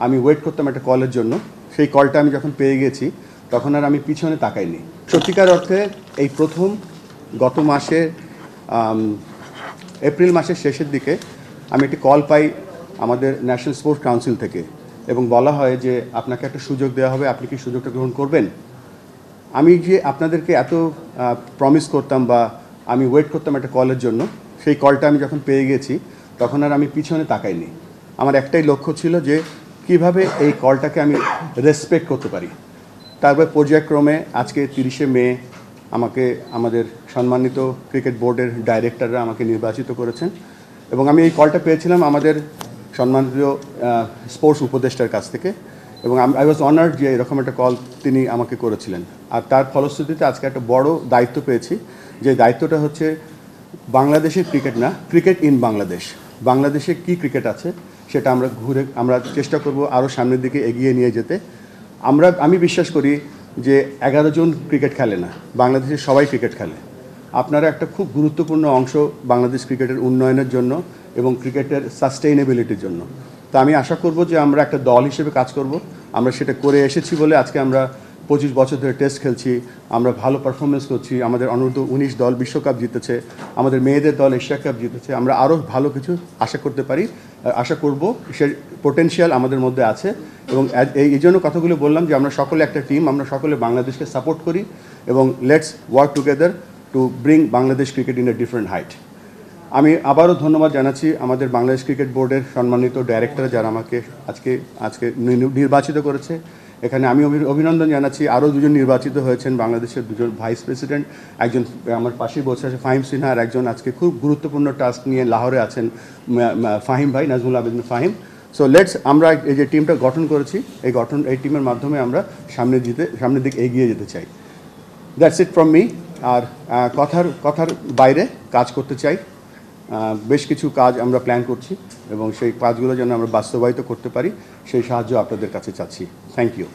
আমি ওয়েট করতাম একটা কলের জন্য। সেই কলটা আমি যখন পেয়ে গেছি তখন আর আমি পিছনে তাকাইনি। সত্যিকার অর্থে এই প্রথম গত মাসে এপ্রিল মাসের শেষের দিকে আমি একটি কল পাই আমাদের ন্যাশনাল স্পোর্টস কাউন্সিল থেকে, এবং বলা হয় যে আপনাকে একটা সুযোগ দেওয়া হবে, আপনি কি সুযোগটা গ্রহণ করবেন? আমি যে আপনাদেরকে এত প্রমিস করতাম বা আমি ওয়েট করতাম একটা কলের জন্য, সেই কলটা আমি যখন পেয়ে গেছি তখন আর আমি পিছনে তাকাইনি। আমার একটাই লক্ষ্য ছিল যে কিভাবে এই কলটাকে আমি রেসপেক্ট করতে পারি। তারপর পর্যায়ক্রমে আজকে 30শে মে আমাকে আমাদের সম্মানিত ক্রিকেট বোর্ডের ডাইরেক্টররা আমাকে নির্বাচিত করেছেন, এবং আমি এই কলটা পেয়েছিলাম আমাদের সম্মানিত স্পোর্টস উপদেষ্টার কাছ থেকে, এবং আই ওয়াজ অনার্ড যে এরকম একটা কল তিনি আমাকে করেছিলেন। আর তার ফলশ্রুতিতে আজকে একটা বড় দায়িত্ব পেয়েছি, যে দায়িত্বটা হচ্ছে বাংলাদেশের ক্রিকেট না, ক্রিকেট ইন বাংলাদেশ। বাংলাদেশে কি ক্রিকেট আছে সেটা আমরা চেষ্টা করব আরও সামনের দিকে এগিয়ে নিয়ে যেতে। আমি বিশ্বাস করি যে 11 জন ক্রিকেট খেলে না, বাংলাদেশের সবাই ক্রিকেট খেলে। আপনারা একটা খুব গুরুত্বপূর্ণ অংশ বাংলাদেশ ক্রিকেটের উন্নয়নের জন্য এবং ক্রিকেটের সাস্টেইনেবিলিটির জন্য। তো আমি আশা করব যে আমরা একটা দল হিসেবে কাজ করব। আমরা সেটা করে এসেছি বলে আজকে আমরা 25 বছর ধরে টেস্ট খেলছি, আমরা ভালো পারফরমেন্স করছি, আমাদের অনূর্ধ্ব-19 দল বিশ্বকাপ জিতেছে, আমাদের মেয়েদের দল এশিয়া কাপ জিতেছে। আমরা আরও ভালো কিছু আশা করতে পারি, আশা করব, সে পোটেনশিয়াল আমাদের মধ্যে আছে। এবং এই জন্য কথাগুলো বললাম যে আমরা সকলে একটা টিম, আমরা সকলে বাংলাদেশকে সাপোর্ট করি, এবং let's work together to bring Bangladesh cricket in a different height. আমি আবারও ধন্যবাদ জানাচ্ছি আমাদের বাংলাদেশ ক্রিকেট বোর্ডের সম্মানিত ডাইরেক্টর যারা আমাকে আজকে নির্বাচিত করেছে। এখানে আমি অভিনন্দন জানাচ্ছি আরও দুজন নির্বাচিত হয়েছেন, বাংলাদেশের দুজন ভাইস প্রেসিডেন্ট, একজন আমার পাশেই বসে আছে ফাহিম সিনহা, আর একজন আজকে খুব গুরুত্বপূর্ণ টাস্ক নিয়ে লাহোরে আছেন ফাহিম ভাই, নাজমুল আবেদিন ফাহিম। সো লেটস আমরা এই যে টিমটা গঠন করেছি, এই টিমের মাধ্যমে আমরা সামনের দিকে এগিয়ে যেতে চাই। That's it from me. আর কথার বাইরে কাজ করতে চাই। বেশ কিছু কাজ আমরা প্ল্যান করছি, এবং সেই কাজগুলো যেন আমরা বাস্তবায়িত করতে পারি সেই সাহায্য আপনাদের কাছে চাচ্ছি। Thank you.